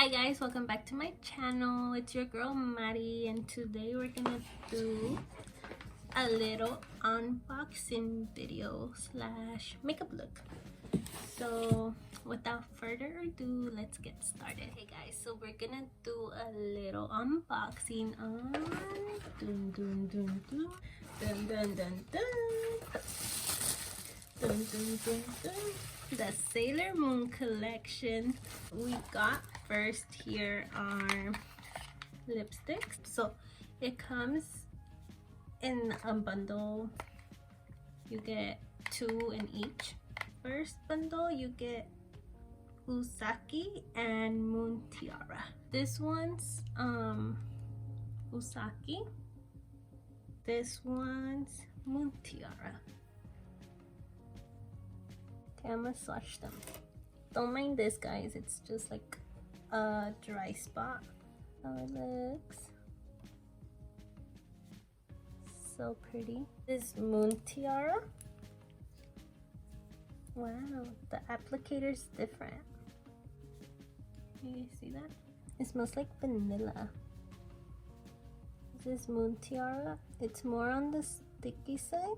Hi guys, welcome back to my channel. It's your girl Mari, and today we're gonna do a little unboxing video slash makeup look. So without further ado, let's get started. Hey guys, so we're gonna do a little unboxing on dun dun dun dun dun dun dun dun dun dun dun dun, the Sailor Moon collection. We got first here are lipsticks. So it comes in a bundle. You get 2 in each. First bundle you get Usaki and Moon Tiara. This one's Usaki. This one's Moon Tiara. Okay, I'm gonna swatch them. Don't mind this, guys, it's just like a dry spot. How it looks. So pretty. This Moon Tiara. Wow, the applicator's different. You see that? It smells like vanilla. This is Moon Tiara. It's more on the sticky side,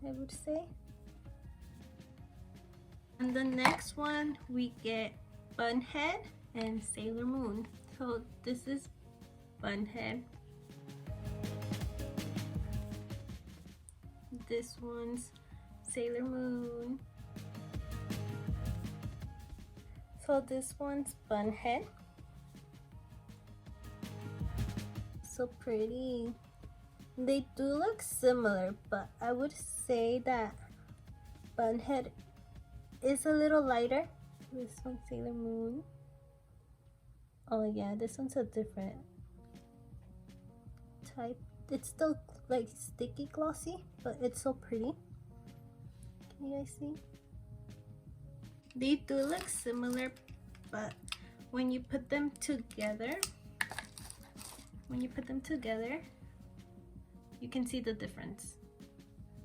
I would say. And the next one we get Bunhead and Sailor Moon. So this is Bunhead. This one's Sailor Moon. So this one's Bunhead. So pretty. They do look similar, but I would say that Bunhead is a little lighter. This one's Sailor Moon. Oh yeah, this one's a different type. It's still like sticky glossy, but it's so pretty. Can you guys see? They do look similar, but when you put them together, you can see the difference.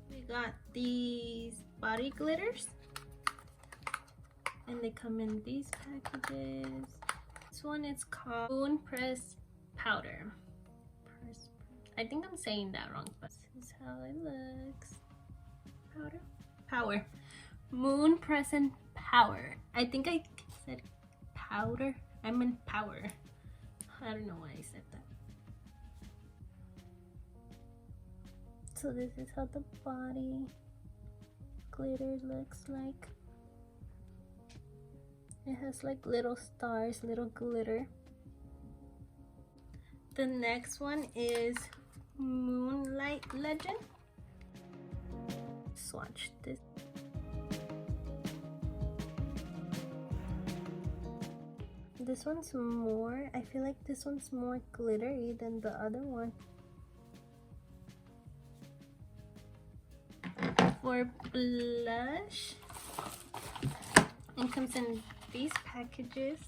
We got these body glitters, and they come in these packages. This one is called Moon Press Powder. I think I'm saying that wrong, but this is how it looks. Power. Moon Press and Power. I think I said powder. I meant power. I don't know why I said that. So this is how the body glitter looks like. It has like little stars, little glitter. The next one is Moonlight Legend. Swatch this. This one's more, I feel like this one's more glittery than the other one. For blush, it comes in these packages.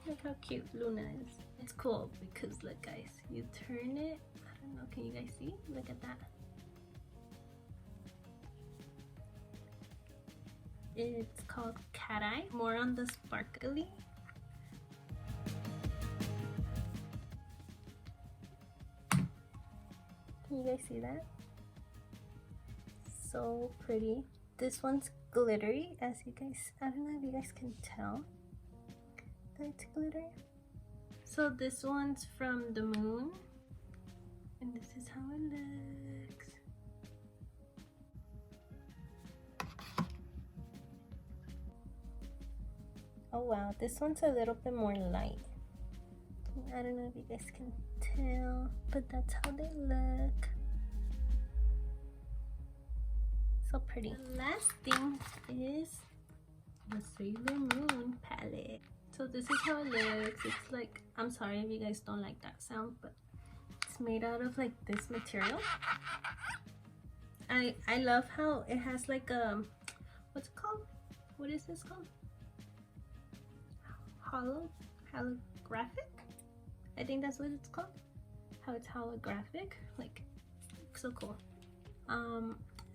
Look how cute Luna is. It's cool because look guys, you turn it, I don't know, can you guys see? Look at that. It's called Cat Eye, more on the sparkly. Can you guys see that? So pretty. This one's glittery, as you guys, I don't know if you guys can tell that it's glitter. So this one's from the moon, and this is how it looks. Oh wow, this one's a little bit more light. I don't know if you guys can tell, but that's how they look. So pretty. The last thing is the Sailor Moon palette. So this is how it looks. It's like, I'm sorry if you guys don't like that sound, but it's made out of like this material. I love how it has like a, what's it called? What is this called? Holographic? I think that's what it's called. How it's holographic. Like, so cool.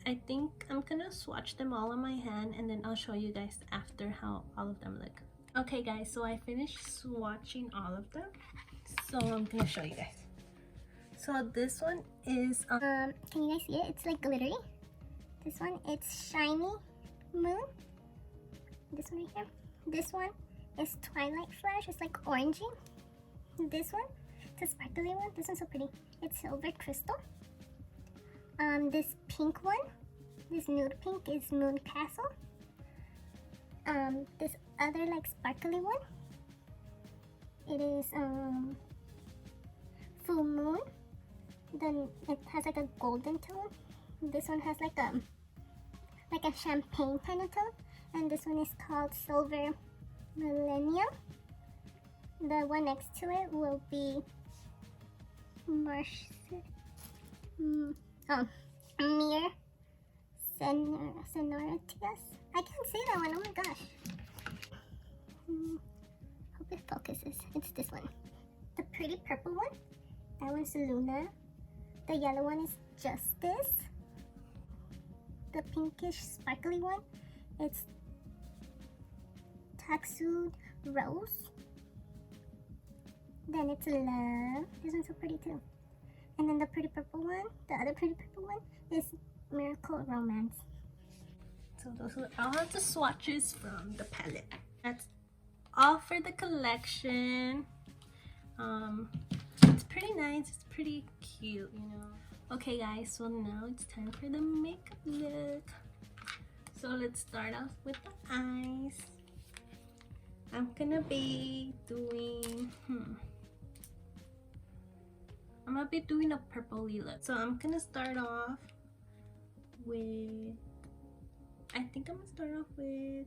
I think I'm gonna swatch them all on my hand, and then I'll show you guys after how all of them look. Okay guys, so I finished swatching all of them, so I'm gonna show you guys. So this one is can you guys see it? It's like glittery. This one, it's Shiny Moon. This one right here. This one is Twilight Flash. It's like orangey. This one, it's a sparkly one. This one's so pretty. It's Silver Crystal. This pink one, this nude pink is Moon Castle. This other like sparkly one, it is Full Moon. Then it has like a golden tone. This one has like a champagne kind of tone, and this one is called Silver Millennium. The one next to it will be Mir Sonoritas. I can't say that one. Oh my gosh. Hope it focuses. It's this one. The pretty purple one. That one's Luna. The yellow one is Justice. The pinkish sparkly one, it's Taxud Rose. Then it's Love. This one's so pretty too. And then the pretty purple one, the other pretty purple one, is Miracle Romance. So those are all of the swatches from the palette. That's all for the collection. It's pretty nice. It's pretty cute, you know. Okay guys, so now it's time for the makeup look. So let's start off with the eyes. I'm gonna be doing a purpley look. So I'm gonna start off with, I think I'm gonna start off with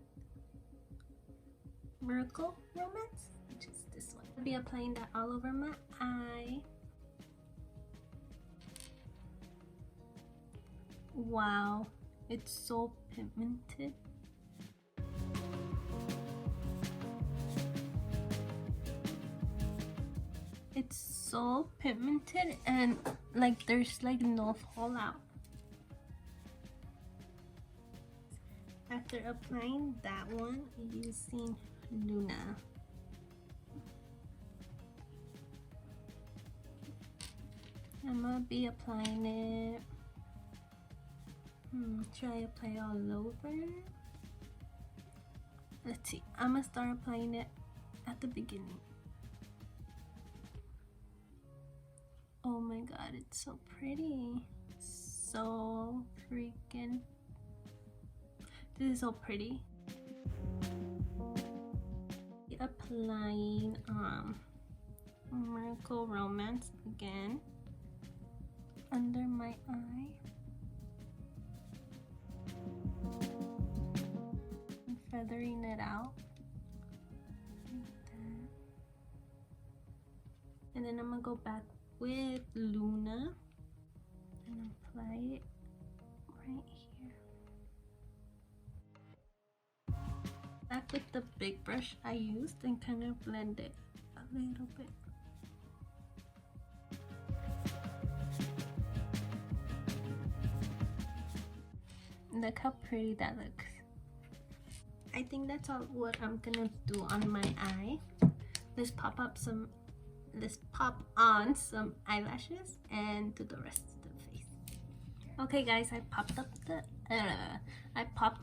Miracle Romance, which is this one. I'll be applying that all over my eye. Wow, it's so pigmented. It's so pigmented and like there's like no fallout. After applying that one using Luna, I'm gonna be applying it. Should I apply all over? Let's see. I'm gonna start applying it at the beginning. Oh my god, it's so pretty. So freaking. This is so pretty. Applying Miracle Romance again under my eye. I'm feathering it out like that. And then I'm gonna go back with Luna and apply it right here. Back with the big brush I used and kind of blend it a little bit. Look how pretty that looks. I think that's all what I'm gonna do on my eye. Let's pop on some eyelashes and do the rest of the face. Okay guys, I popped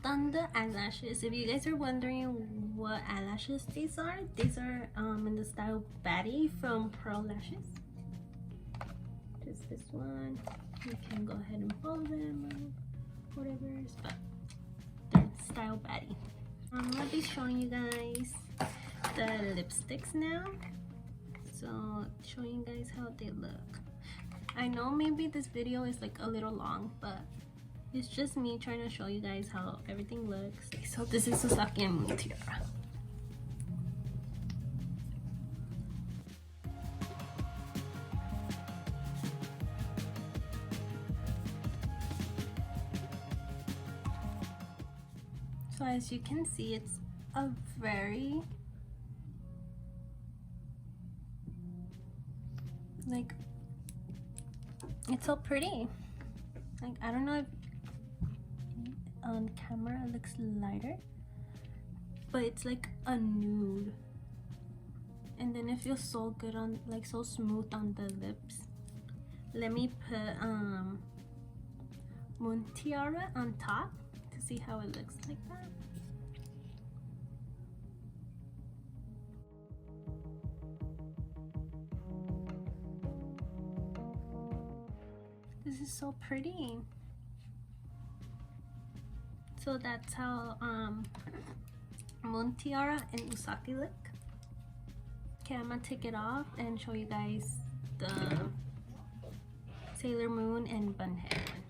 on the eyelashes. If you guys are wondering what eyelashes these are in the style Batty from Pearl Lashes. Just this one. You can go ahead and follow them or whatever, but they're style Batty. I'm gonna be showing you guys the lipsticks now. So showing you guys how they look. I know maybe this video is like a little long, but it's just me trying to show you guys how everything looks. So this is Sasaki and Moon Tiara. So as you can see, it's a very like, it's so pretty. Like, I don't know if on camera it looks lighter, but it's like a nude, and then it feels so good on, like so smooth on the lips. Let me put Moon Tiara on top to see how it looks like that. This is so pretty. So that's how Moon Tiara and Usaki look. Okay, I'm gonna take it off and show you guys the Sailor Moon and Bunhead one.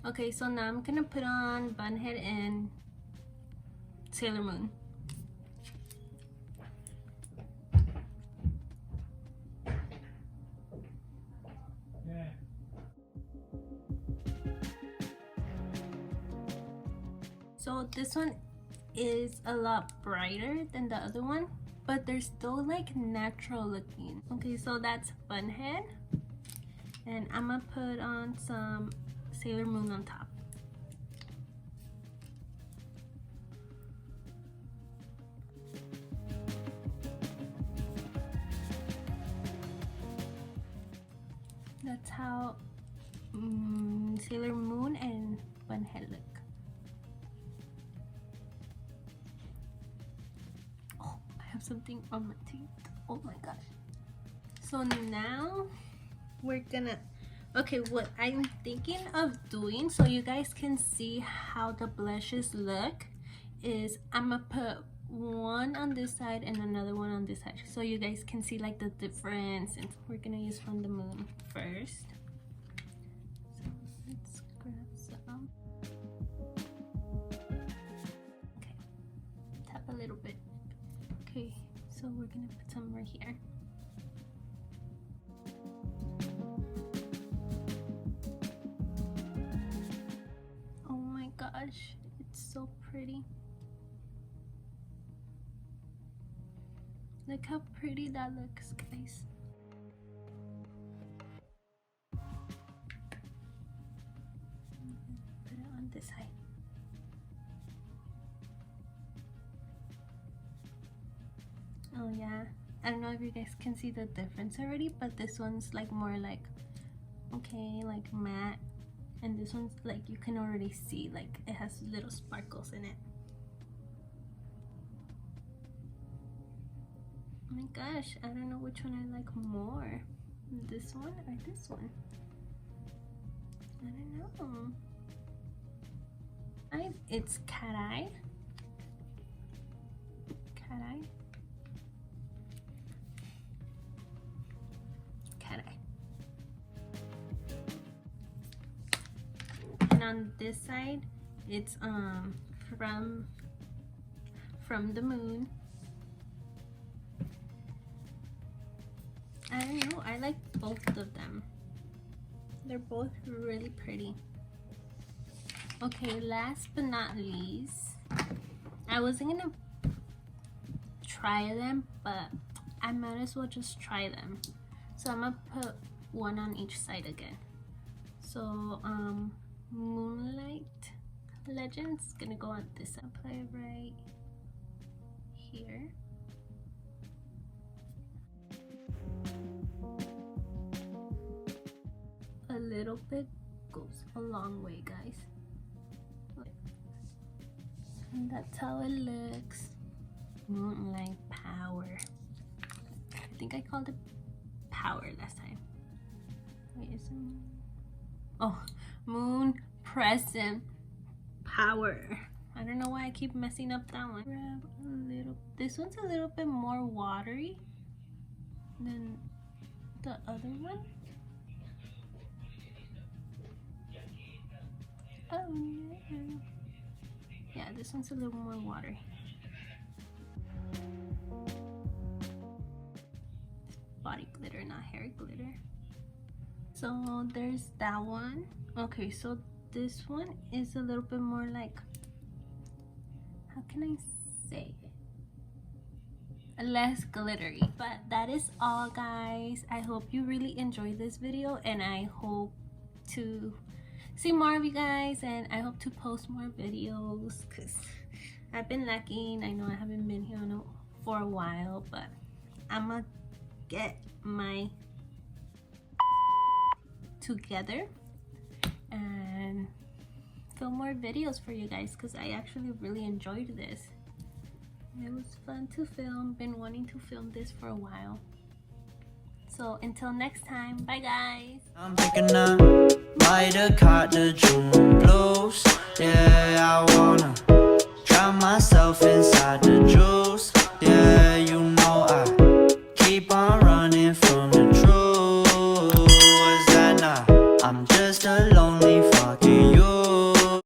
Okay, so now I'm gonna put on Bunhead and Sailor Moon. So this one is a lot brighter than the other one, but they're still like natural looking. Okay, so that's Bunhead, and I'm gonna put on some Sailor Moon on top. That's how Sailor Moon and Bunhead look. Oh, I have something on my teeth. Oh my gosh. So now we're gonna, okay, what I'm thinking of doing so you guys can see how the blushes look is I'm gonna put one on this side and another one on this side so you guys can see like the difference. And we're gonna use From the Moon first. So let's grab some. Okay, tap a little bit. Okay, so we're gonna put some right here. Oh my gosh, it's so pretty. Look how pretty that looks, guys. Put it on this side. Oh yeah, I don't know if you guys can see the difference already, but this one's like more like, okay, like matte, and this one's like you can already see like it has little sparkles in it. Oh my gosh, I don't know which one I like more, this one or this one. I don't know. It's Cat Eye. Cat Eye. Cat Eye. And on this side, it's From the Moon. I don't know, I like both of them. They're both really pretty. Okay, last but not least, I wasn't gonna try them, but I might as well just try them. So I'm gonna put one on each side again. So Moonlight Legends gonna go on this side. Apply it right here. A little bit goes a long way, guys. And that's how it looks. Moonlight Power. I think I called it Power last time. Wait, is it? Oh, Moon Present Power. I don't know why I keep messing up that one. Grab a little. This one's a little bit more watery than the other one. Oh no. Yeah, this one's a little more watery. Body glitter, not hair glitter. So there's that one. Okay, so this one is a little bit more like, how can I say it? Less glittery. But that is all, guys. I hope you really enjoyed this video, and I hope to see more of you guys, and I hope to post more videos because I've been lacking. I know I haven't been here for a while, but I'm gonna get my together and film more videos for you guys, because I actually really enjoyed this. It was fun to film. Been wanting to film this for a while. So until next time, bye guys. I'm picking up by the card, the June blues. Yeah, I wanna drown myself inside the juice.